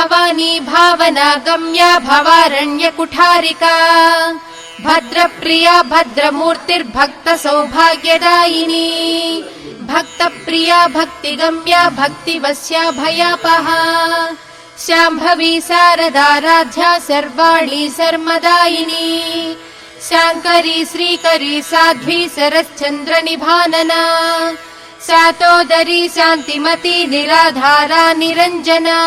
भवानी भावना गम्या भवारण्यकुठारिका भद्रप्रिया भद्रमूर्तिर्भक्त सौभाग्यदायिनी भक्तप्रिया भक्तिगम्या भक्तिवस्या भयापहा शाम्भवी शारदाराध्या सर्वाणी सर्मदायिनी शांकरी श्रीकरी साध्वी सरश्चंद्र निभानना सातोदरी शांतिमती निराधारा निरंजना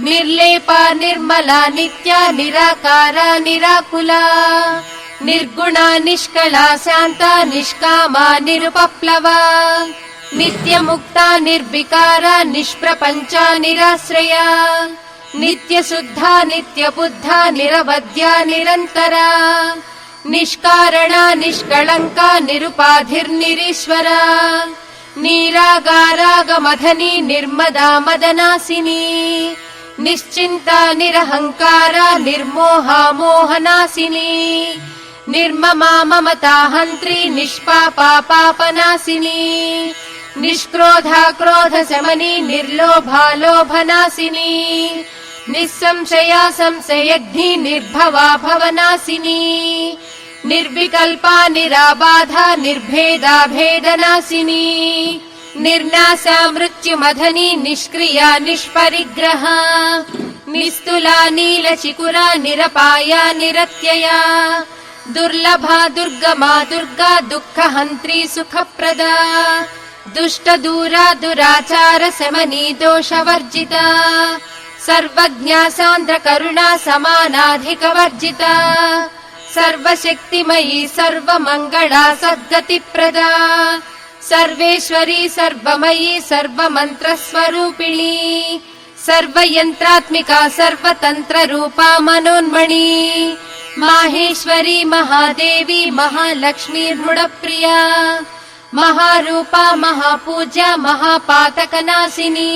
निर्लेपा निर्मला नित्या निराकारा निराकुला निर्गुणा निष्कला शांता निष्कामा निरुपप्लवा नित्यमुक्ता निर्विकारा निष्प्रपंचा निराश्रया नित्यशुद्धा नित्यबुद्धा निरवध्या निरंतरा निष्कारणा निष्कलंका निरुपाधिर्निरीश्वरा निरागारागमधनी निर्मदा मदनासिनी निश्चिंता निरहंकारा निर्मोहा मोहनासिनी निर्ममा ममता हंत्री निष्पापा पापनासिनी निष्क्रोधा क्रोध शमनी निर्लोभा लोभनासिनी निस्संशया संशयग्नि निर्भवा भवनासिनी निर्विकल्पा निराबाधा निर्भेदा भेदनासिनी निर्नाशा मृत्युमधनी निष्क्रिया निष्परिग्रहा निस्तुला नीलचिकुरा निरपाया निरत्यया दुर्लभा दुर्गमा दुर्गा दुःखहन्त्री सुखप्रदा दुष्टदूरा दुराचार शमनी दोषवर्जिता सर्वज्ञा सान्द्र करुणा समानाधिकवर्जिता सर्वशक्तिमयी सर्वमंगला सद्गतिप्रदा सर्वेश्वरी सर्वमयी सर्वमन्त्रस्वरूपिणी सर्वयंत्रात्मिका सर्वतंत्र रूपा मनोन्मणि माहेश्वरी महादेवी महालक्ष्मी ऋणप्रिया महारूपा महापूज्या महापातकनाशिनी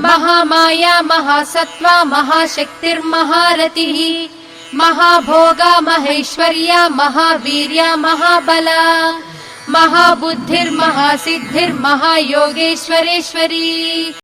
महामाया महासत्त्वा महाशक्तिर्महारतिः महाभोगा महेश्वर्या महावीर्या महाबला महाबुद्धिर्महासिद्धिर्महायोगेश्वरेश्वरी।